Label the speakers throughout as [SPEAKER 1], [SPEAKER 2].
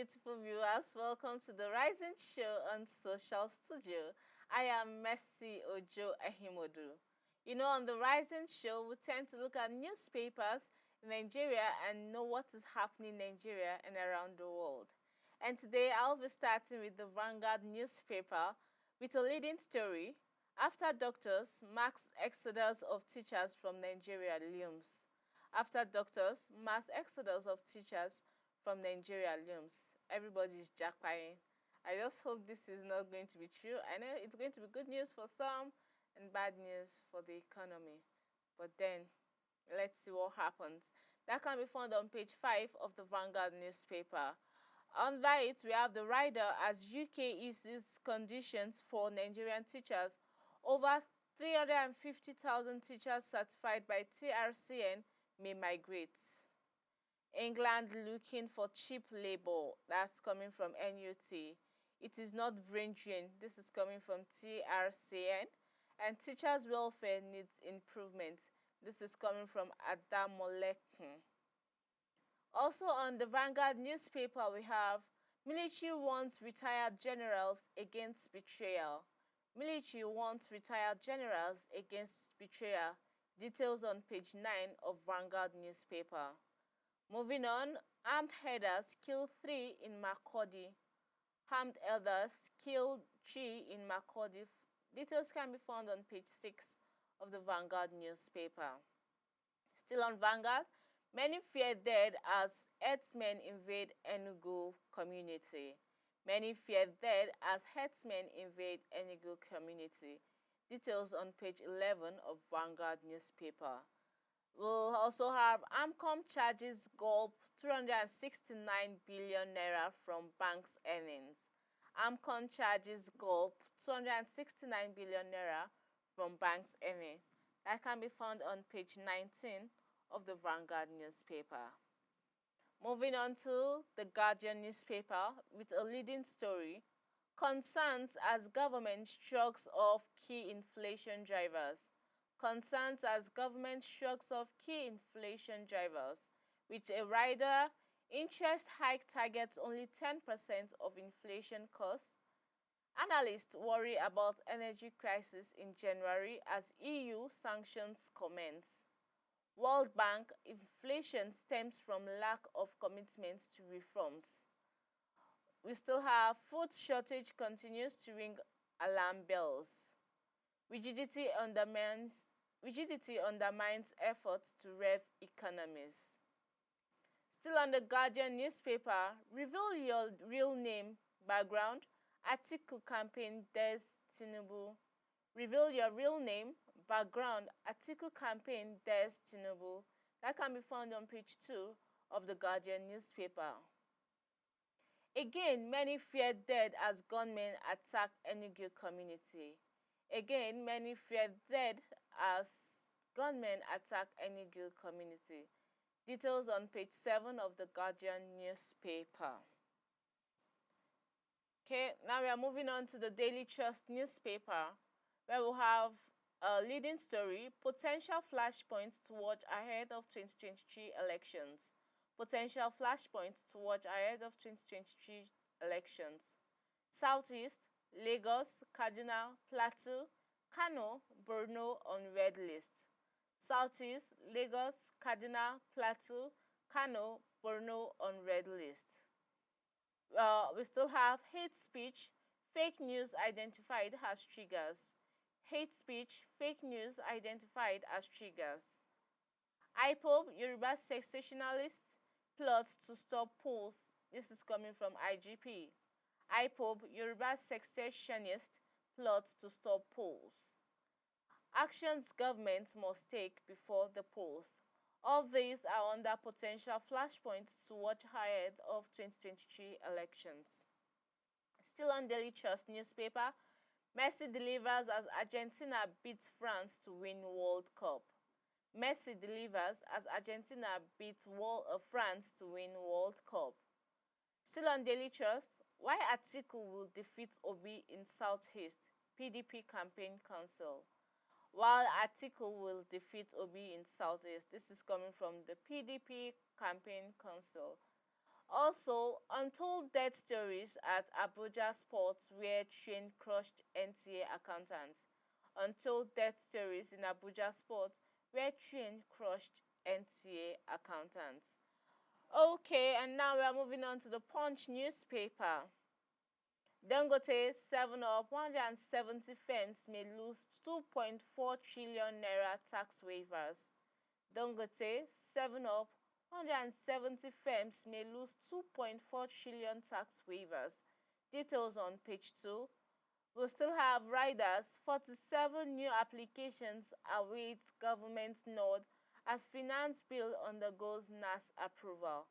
[SPEAKER 1] beautiful viewers. Welcome to the Rising Show on Social Studio. I am Mercy Ojo Ehimodu. You know, on the Rising Show, we tend to look at newspapers in Nigeria and know what is happening in Nigeria and around the world. And today, I'll be starting with the Vanguard newspaper with a leading story. After doctors, mass exodus of teachers from Nigeria looms. After doctors, mass exodus of teachers from Nigeria looms. Everybody's jackpying. I just hope this is not going to be true. I know it's going to be good news for some and bad news for the economy. But then, let's see what happens. That can be found on page 5 of the Vanguard newspaper. Under it, we have the rider as UK eases conditions for Nigerian teachers. Over 350,000 teachers certified by TRCN may migrate. England looking for cheap labor. That's coming from NUT. It is not brain drain. This is coming from TRCN. And teachers' welfare needs improvement. This is coming from Adamolekun. Also on the Vanguard newspaper, we have military warns retired generals against betrayal. Military warns retired generals against betrayal. Details on page 9 of Vanguard newspaper. Moving on, armed herders kill 3 in Makurdi. Armed elders killed 3 in Makurdi. Details can be found on page 6 of the Vanguard newspaper. Still on Vanguard, many fear dead as herdsmen invade Enugu community. Many fear dead as herdsmen invade Enugu community. Details on page 11 of Vanguard newspaper. We'll also have AMCOM charges gulp 269 billion naira from banks' earnings. AMCOM charges gulp 269 billion naira from banks' earnings. That can be found on page 19 of the Vanguard newspaper. Moving on to the Guardian newspaper with a leading story, concerns as government shrugs off key inflation drivers. Concerns as government shrugs off key inflation drivers. With a rider, interest hike targets only 10% of inflation costs. Analysts worry about energy crisis in January as EU sanctions commence. World Bank, inflation stems from lack of commitments to reforms. We still have food shortage continues to ring alarm bells. Rigidity undermines efforts to rev economies. Still on the Guardian newspaper, reveal your real name, background, Atiku campaign dares Tinubu. Reveal your real name, background, Atiku campaign dares Tinubu. That can be found on page 2 of the Guardian newspaper. Again, many fear dead as gunmen attack Enugu community. Again, many fear dead as gunmen attack Enugu community. Details on page 7 of the Guardian newspaper. Okay, now we are moving on to the Daily Trust newspaper, where we'll have a leading story, potential flashpoints to watch ahead of 2023 elections. Potential flashpoints to watch ahead of 2023 elections. Southeast, Lagos, Kaduna, Plateau, Kano, Borno on red list. Southeast, Lagos, Kaduna, Plateau, Kano, Borno on red list. We still have hate speech, fake news identified as triggers. Hate speech, fake news identified as triggers. IPOB, Yoruba sensationalists, plots to stop polls. This is coming from IGP. IPOB, Yoruba secessionist, plots to stop polls. Actions government must take before the polls. All these are under potential flashpoints to watch ahead of 2023 elections. Still on Daily Trust newspaper, Messi delivers as Argentina beats France to win World Cup. Messi delivers as Argentina beats France to win World Cup. Still on Daily Trust, why Atiku will defeat Obi in Southeast, PDP Campaign Council. While Atiku will defeat Obi in Southeast, this is coming from the PDP Campaign Council. Also, untold death stories at Abuja Sports where train crushed NTA accountants. Untold death stories in Abuja Sports where train crushed NTA accountants. Okay, and now we are moving on to the Punch newspaper. Dangote 7 up, 170 firms may lose 2.4 trillion naira tax waivers. Dangote 7 up, 170 firms may lose 2.4 trillion tax waivers. Details on page 2. We'll still have riders. 47 new applications await government nod as finance bill undergoes NAS approval.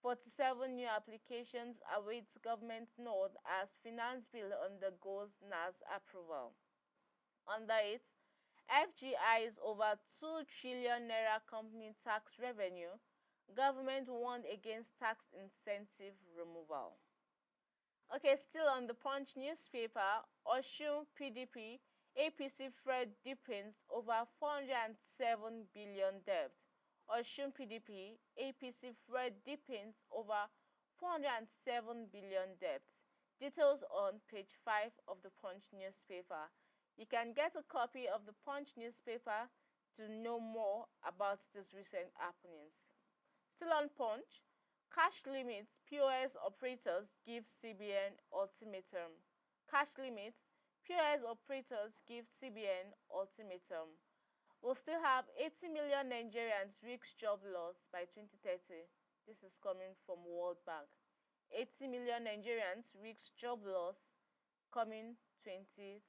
[SPEAKER 1] 47 new applications await government nod as finance bill undergoes NAS approval. Under it, FGI's over 2 trillion naira company tax revenue, government warned against tax incentive removal. Okay, still on the Punch newspaper, Osun PDP, APC Fred deepens over 407 billion debt. Osun PDP, APC Fred deepens over 407 billion debt. Details on page 5 of the Punch newspaper. You can get a copy of the Punch newspaper to know more about these recent happenings. Still on Punch, cash limits, POS operators give CBN ultimatum. Cash limits, POS operators give CBN ultimatum. We'll still have 80 million Nigerians risk job loss by 2030. This is coming from World Bank. 80 million Nigerians risk job loss coming 2030.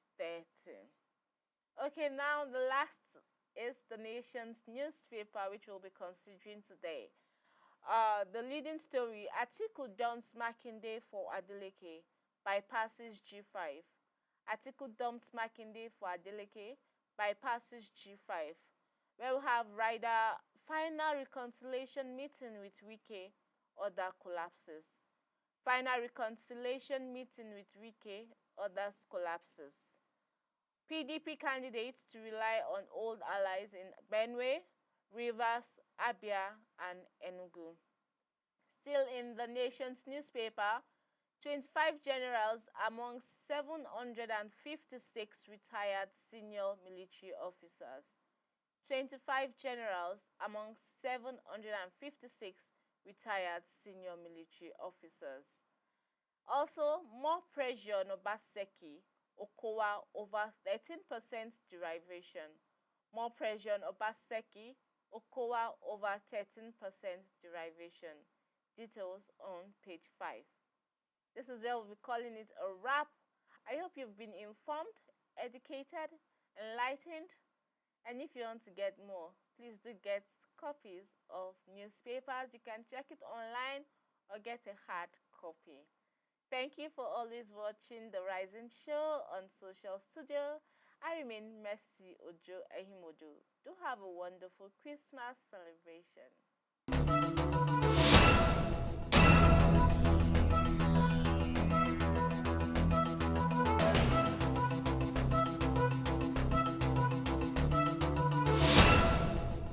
[SPEAKER 1] Okay, now the last is the Nation's newspaper, which we'll be considering today. The leading story, Atiku dumps Makinde for Adeleke, bypasses G5. Atiku dumps Makinde for Adeleke, bypasses G5. Where we have rider final reconciliation meeting with Wike, other collapses. Final reconciliation meeting with Wike, others collapses. PDP candidates to rely on old allies in Benue, Rivers, Abia, and Enugu. Still in the Nation's newspaper, 25 generals among 756 retired senior military officers. 25 generals among 756 retired senior military officers. Also, more pressure on Obaseki, Okowa over 13% derivation. More pressure on Obaseki, Okowa over 13% derivation. Details on page 5. This is where we'll be calling it a wrap. I hope you've been informed, educated, enlightened, and if you want to get more, please do get copies of newspapers. You can check it online or get a hard copy. Thank you for always watching The Rising Show on Social Studio. I remain Mercy Ojo Ehimodo. Do have a wonderful Christmas celebration.